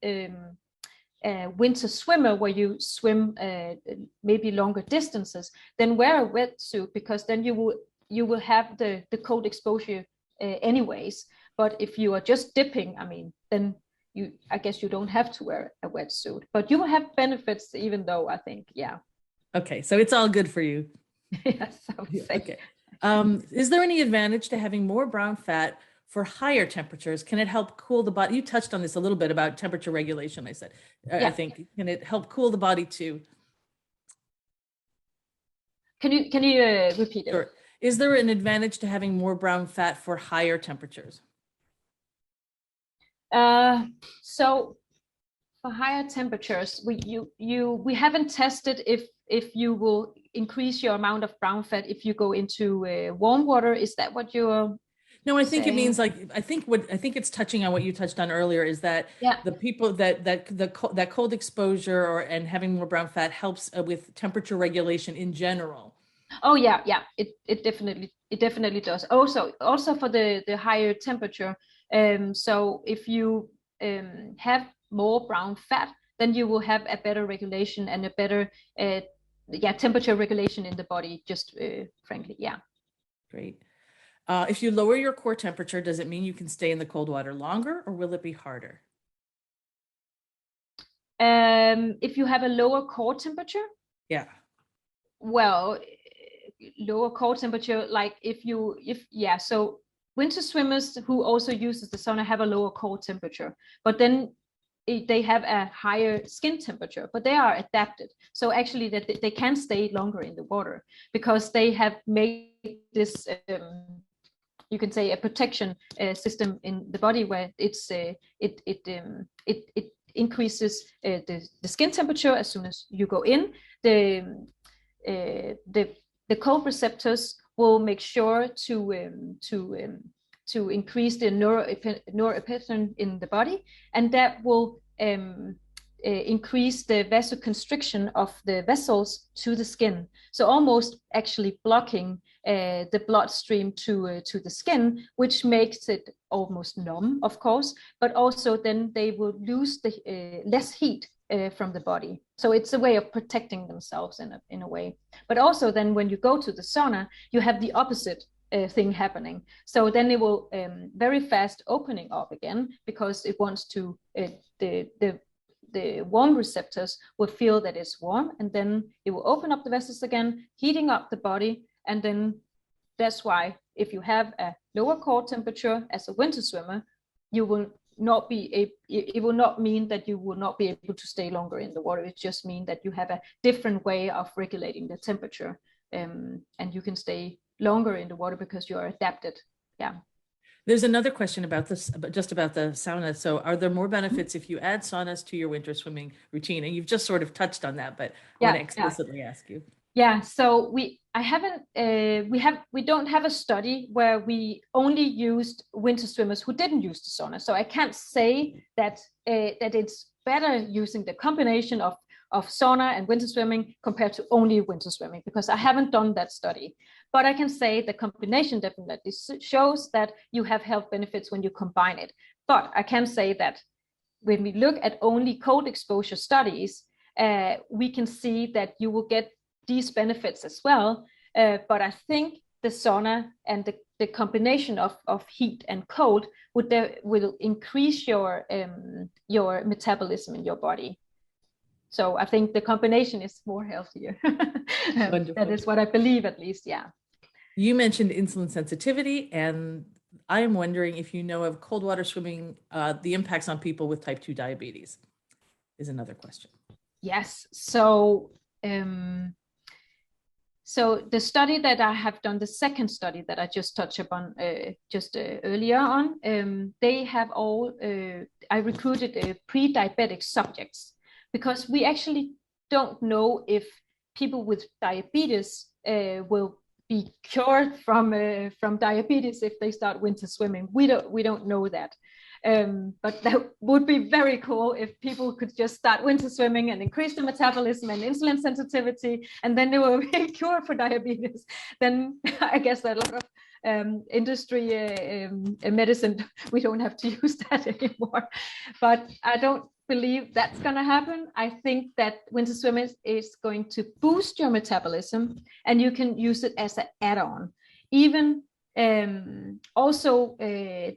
winter swimmer where you swim maybe longer distances, then wear a wetsuit, because then you will have the cold exposure anyways. But if you are just dipping, I mean, then I guess you don't have to wear a wetsuit, but you will have benefits even though, I think, yeah. Okay, so it's all good for you. Yes, I would say. Okay. Is there any advantage to having more brown fat for higher temperatures? Can it help cool the body? You touched on this a little bit about temperature regulation, I said. Yeah. I think, can it help cool the body too? Can you repeat it? Sure. Is there an advantage to having more brown fat for higher temperatures? So for higher temperatures, we haven't tested if you will increase your amount of brown fat if you go into warm water. Is that what you're No, I think saying? it means, like, I think it's touching on what you touched on earlier, is that the people that cold exposure and having more brown fat helps with temperature regulation in general. Oh yeah, it definitely does. Also for the higher temperature. So if you have more brown fat, then you will have a better regulation and a better temperature regulation in the body, just frankly. Yeah. Great. If you lower your core temperature, does it mean you can stay in the cold water longer, or will it be harder? If you have a lower core temperature? Yeah. Well, lower core temperature, like so winter swimmers who also uses the sauna have a lower core temperature, but then they have a higher skin temperature, but they are adapted. So actually that they can stay longer in the water because they have made this, you can say, a protection system in the body where it increases the skin temperature as soon as you go in. The cold receptors will make sure to increase the norepinephrine in the body, and that will increase the vasoconstriction of the vessels to the skin. So almost actually blocking the bloodstream to the skin, which makes it almost numb, of course, but also then they will lose the less heat from the body. So it's a way of protecting themselves in a way. But also then when you go to the sauna, you have the opposite thing happening. So then it will very fast opening up again because it wants to, the warm receptors will feel that it's warm, and then it will open up the vessels again, heating up the body. And then that's why if you have a lower core temperature as a winter swimmer, you will not be it will not mean that you will not be able to stay longer in the water. It just means that you have a different way of regulating the temperature, and you can stay longer in the water because you are adapted. Yeah. There's another question about this, just about the sauna. So are there more benefits if you add saunas to your winter swimming routine? And you've just sort of touched on that, but I want to explicitly ask you. Yeah, so we don't have a study where we only used winter swimmers who didn't use the sauna. So I can't say that that it's better using the combination of sauna and winter swimming compared to only winter swimming, because I haven't done that study. But I can say the combination definitely shows that you have health benefits when you combine it. But I can say that when we look at only cold exposure studies, we can see that you will get these benefits as well. But I think the sauna and the combination of heat and cold will increase your metabolism in your body. So I think the combination is more healthier. That is what I believe, at least. Yeah. You mentioned insulin sensitivity, and I am wondering if you know of cold water swimming, the impacts on people with type 2 diabetes is another question. Yes. So the study that I have done, the second study that I just touched upon earlier on, they have all, I recruited pre-diabetic subjects, because we actually don't know if people with diabetes will be cured from diabetes if they start winter swimming. We don't know that. But that would be very cool if people could just start winter swimming and increase the metabolism and insulin sensitivity, and then they will be a cure for diabetes. Then I guess that a lot of industry medicine, we don't have to use that anymore. But I don't believe that's going to happen. I think that winter swimming is going to boost your metabolism, and you can use it as an add-on. Even also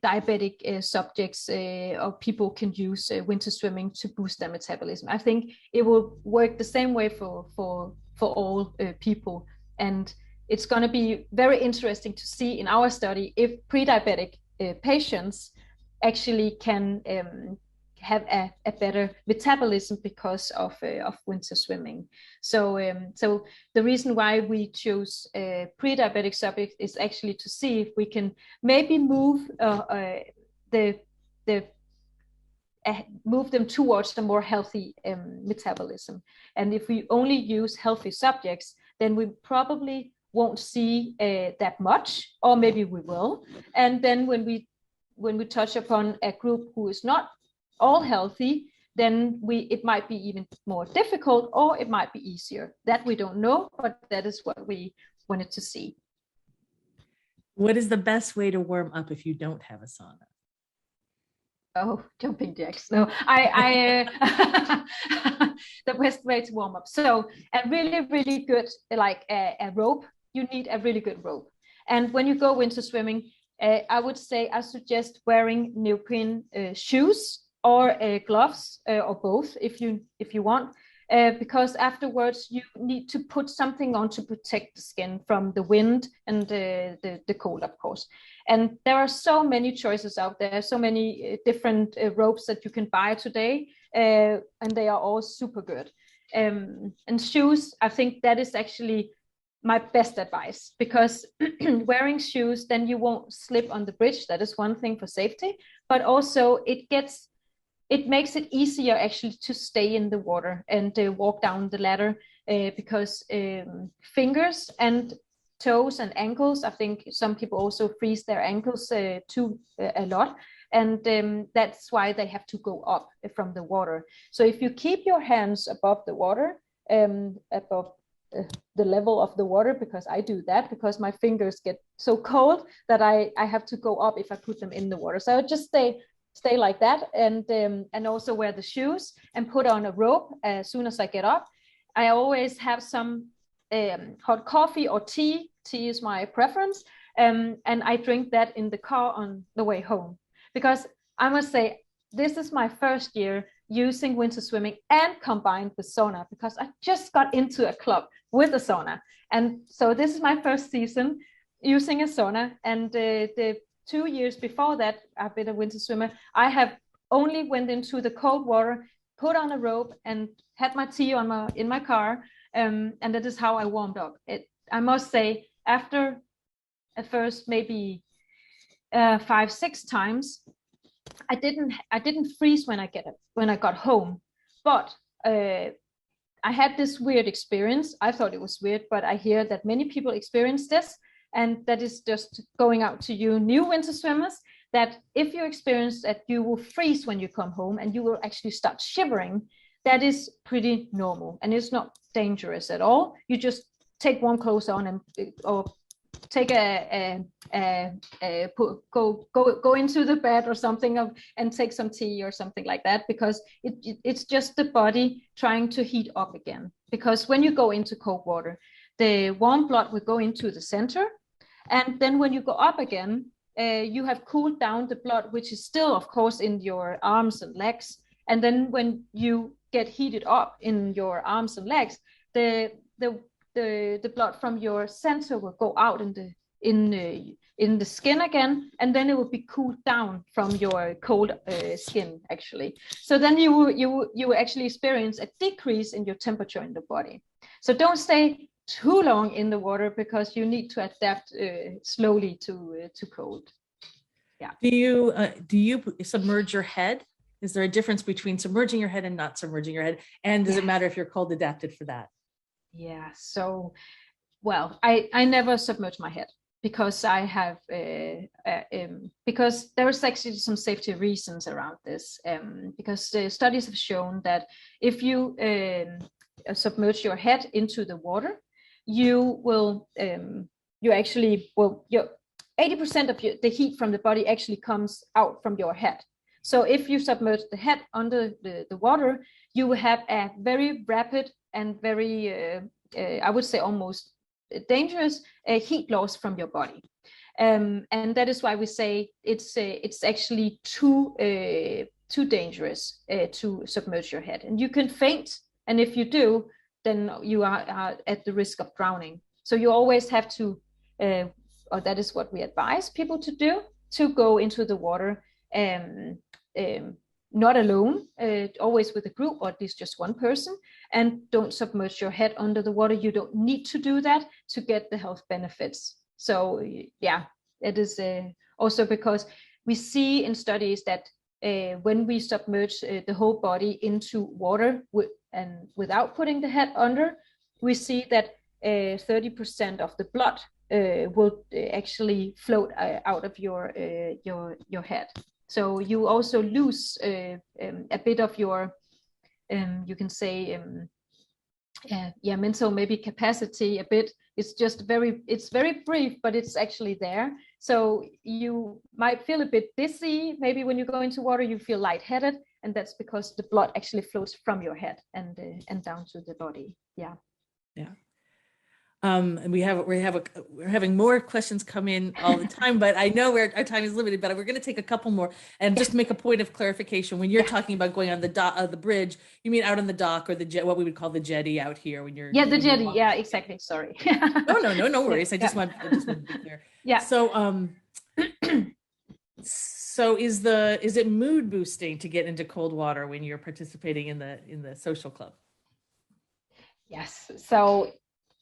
diabetic subjects or people can use winter swimming to boost their metabolism. I think it will work the same way for all people, and it's going to be very interesting to see in our study if pre-diabetic patients actually can have a better metabolism because of winter swimming. So the reason why we choose pre-diabetic subjects is actually to see if we can maybe move move them towards a more healthy metabolism. And if we only use healthy subjects, then we probably won't see that much, or maybe we will. And then when we touch upon a group who is not all healthy, then it might be even more difficult, or it might be easier. That we don't know, but that is what we wanted to see. What is the best way to warm up if you don't have a sauna? Oh, jumping jacks. No, I the best way to warm up. So a really, really good, like a rope, you need a really good rope. And when you go winter swimming, I would say I suggest wearing neoprene shoes or gloves or both if you want, because afterwards you need to put something on to protect the skin from the wind and the cold, of course. And there are so many choices out there, so many different ropes that you can buy today, and they are all super good. And shoes, I think that is actually my best advice, because wearing shoes, then you won't slip on the bridge. That is one thing for safety, but also it makes it easier actually to stay in the water and walk down the ladder, because fingers and toes and ankles, I think some people also freeze their ankles too a lot, and that's why they have to go up from the water. So if you keep your hands above the water, above the level of the water, because I do that because my fingers get so cold that I have to go up if I put them in the water. So I would just stay like that, and also wear the shoes and put on a rope as soon as I get up. I always have some hot coffee or tea. Tea is my preference, and I drink that in the car on the way home, because I must say this is my first year using winter swimming and combined with sauna, because I just got into a club with a sauna, and so this is my first season using a sauna. And the 2 years before that, I've been a winter swimmer. I have only went into the cold water, put on a rope, and had my tea in my car, and that is how I warmed up. I must say, after at first maybe 5-6 times, I didn't freeze when I got home, but I had this weird experience. I thought it was weird, but I hear that many people experience this, and that is just going out to you new winter swimmers, that if you experience that you will freeze when you come home and you will actually start shivering, that is pretty normal, and it's not dangerous at all. You just take warm clothes on and or take go into the bed or something and take some tea or something like that, because it's just the body trying to heat up again. Because when you go into cold water, the warm blood will go into the center, and then when you go up again, you have cooled down the blood, which is still, of course, in your arms and legs. And then when you get heated up in your arms and legs, the blood from your center will go out in the skin again, and then it will be cooled down from your cold skin, actually. So then you will actually experience a decrease in your temperature in the body. So don't stay too long in the water, because you need to adapt slowly to cold. Yeah. Do you submerge your head? Is there a difference between submerging your head and not submerging your head? And does it matter if you're cold adapted for that? Yeah. So, well, I never submerge my head, because I have because there's actually some safety reasons around this. Because the studies have shown that if you submerge your head into the water, you will your 80% of the heat from the body actually comes out from your head. So if you submerge the head under the water, you will have a very rapid and very, I would say almost dangerous heat loss from your body. And that is why we say it's actually too dangerous to submerge your head. And you can faint. And if you do, then you are at the risk of drowning. So you always have to, or that is what we advise people to do, to go into the water, not alone, always with a group or at least just one person, and don't submerge your head under the water. You don't need to do that to get the health benefits. So yeah, it is also because we see in studies that when we submerge the whole body into water and without putting the head under, we see that 30% of the blood will actually float out of your head. So you also lose a bit of your, you can say, mental maybe capacity a bit. It's just it's very brief, but it's actually there. So you might feel a bit dizzy. Maybe when you go into water, you feel lightheaded, and that's because the blood actually flows from your head and down to the body. Yeah. Yeah. And we're having more questions come in all the time, but I know our time is limited, but we're going to take a couple more and just make a point of clarification. When you're talking about going on the bridge, you mean out on the dock or the jet, what we would call the jetty out here when you're. Yeah, the jetty. Yeah, exactly. Sorry. No worries. I just want to be clear. Yeah. So, so is it mood boosting to get into cold water when you're participating in the social club? Yes. So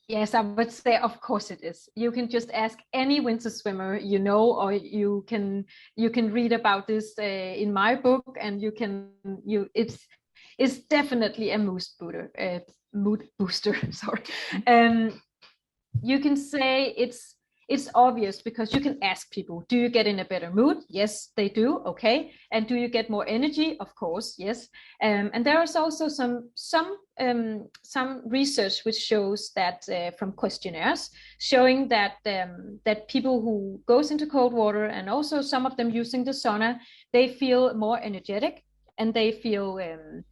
yes, I would say, of course it is. You can just ask any winter swimmer, or you can read about this in my book, and it's definitely a mood booster. Sorry. You can say it's obvious because you can ask people, do you get in a better mood? Yes, they do. Okay. And do you get more energy? Of course, yes. And there is also some research which shows that from questionnaires showing that people who goes into cold water, and also some of them using the sauna, they feel more energetic, and they feel in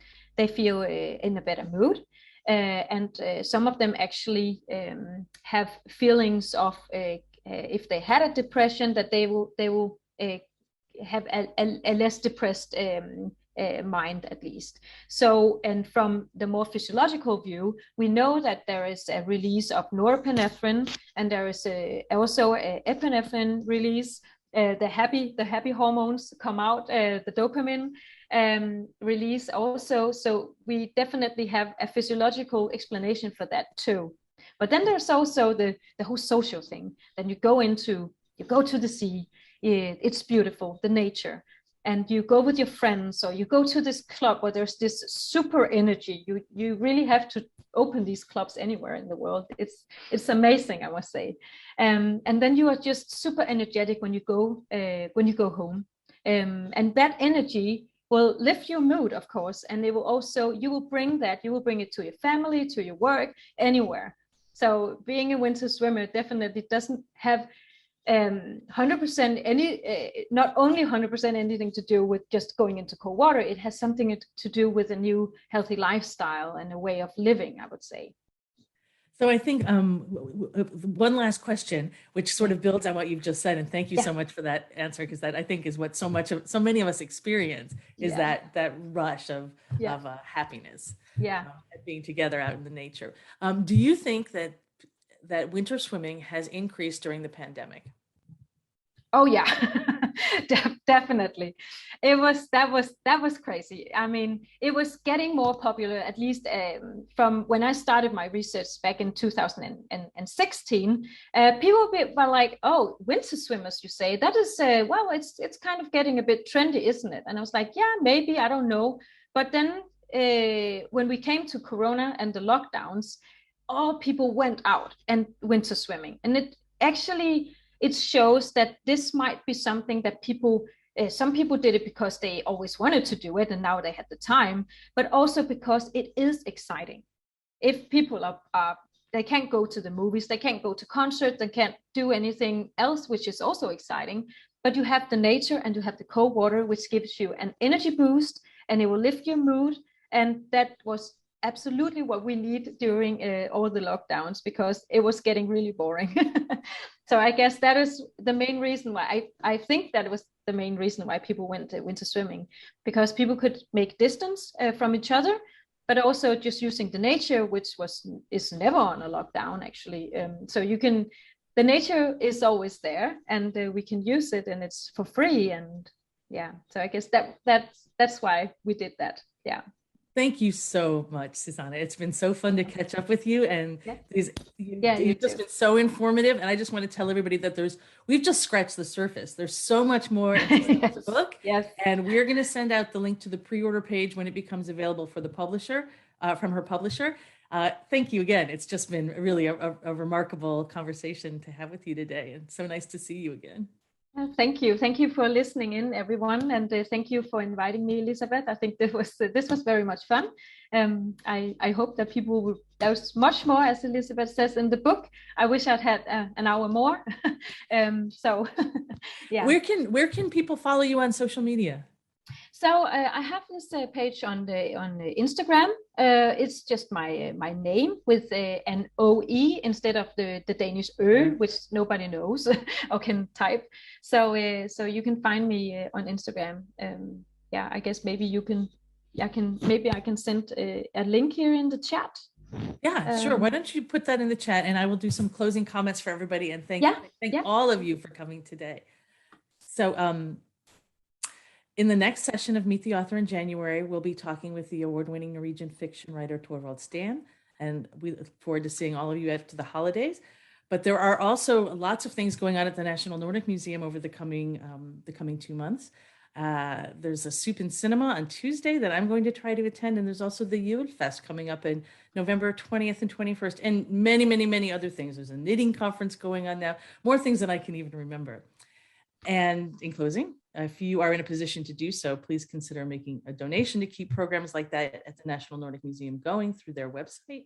a better mood. And some of them actually have feelings of if they had a depression, that they will have a less depressed mind, at least. So, and from the more physiological view, we know that there is a release of norepinephrine, and there is also a epinephrine release. The happy hormones come out, the dopamine release also. So we definitely have a physiological explanation for that too. But then there's also the whole social thing. Then you go to the sea, it's beautiful, the nature, and you go with your friends, or you go to this club where there's this super energy. You really have to open these clubs anywhere in the world. It's amazing, I must say. And then you are just super energetic when you go home, and that energy will lift your mood, of course, and it will also, you will bring it to your family, to your work, anywhere. So being a winter swimmer definitely doesn't have 100% not only 100% anything to do with just going into cold water. It has something to do with a new healthy lifestyle and a way of living, I would say. So I think one last question, which sort of builds on what you've just said, and thank you so much for that answer, because that I think is what so many of us experience is that rush of happiness, being together out in the nature. Do you think that winter swimming has increased during the pandemic? Oh yeah, definitely. That was crazy. I mean, it was getting more popular, at least from when I started my research back in 2016. People were like, "Oh, winter swimmers, you say? That is well, it's kind of getting a bit trendy, isn't it?" And I was like, "Yeah, maybe, I don't know." But then when we came to Corona and the lockdowns, all people went out and winter swimming, and it shows that this might be something that some people did it because they always wanted to do it and now they had the time, but also because it is exciting. If people they can't go to the movies, they can't go to concerts, they can't do anything else, which is also exciting. but you have the nature and you have the cold water, which gives you an energy boost and it will lift your mood. And that was absolutely what we need during all the lockdowns, because it was getting really boring. So I guess that is the main reason why I think that was the main reason why people went winter swimming, because people could make distance from each other, but also just using the nature, which is never on a lockdown actually. So the nature is always there, and we can use it, and it's for free. And yeah, so I guess that's why we did that. Yeah. Thank you so much, Susanna. It's been so fun to catch up with you, and you've just been so informative. And I just want to tell everybody that we've just scratched the surface. There's so much more in the book. Yes. And we're going to send out the link to the pre-order page when it becomes available for the publisher, from her publisher. Thank you again. It's just been really a remarkable conversation to have with you today, and so nice to see you again. Thank you. Thank you for listening in, everyone. And thank you for inviting me, Elisabeth. I think this was very much fun. I hope that people will, there's much more, as Elisabeth says in the book. I wish I'd had an hour more. So yeah. Where can people follow you on social media? So I have this page on Instagram. It's just my name with an OE instead of the Danish which nobody knows or can type. So you can find me on Instagram. Yeah, I guess maybe I can send a link here in the chat. Yeah, sure. Why don't you put that in the chat, and I will do some closing comments for everybody, and thank all of you for coming today. So in the next session of Meet the Author in January, we'll be talking with the award-winning Norwegian fiction writer Torvald Stan, and we look forward to seeing all of you after the holidays. But there are also lots of things going on at the National Nordic Museum over the coming 2 months. There's a Soup and Cinema on Tuesday that I'm going to try to attend, and there's also the Julefest coming up in November 20th and 21st, and many, many, many other things. There's a knitting conference going on now, more things than I can even remember. And in closing, if you are in a position to do so, please consider making a donation to keep programs like that at the National Nordic Museum going through their website.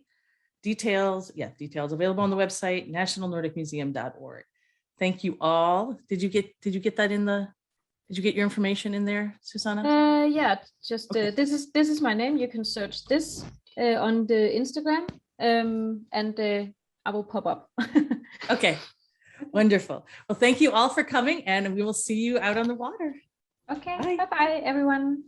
Details available on the website, nationalnordicmuseum.org. Thank you all. Did you get your information in there, Susanna? Yeah, just okay. This is my name. You can search this on the Instagram, and I will pop up. Okay. Wonderful. Well, thank you all for coming, and we will see you out on the water. Okay. Bye-bye, everyone.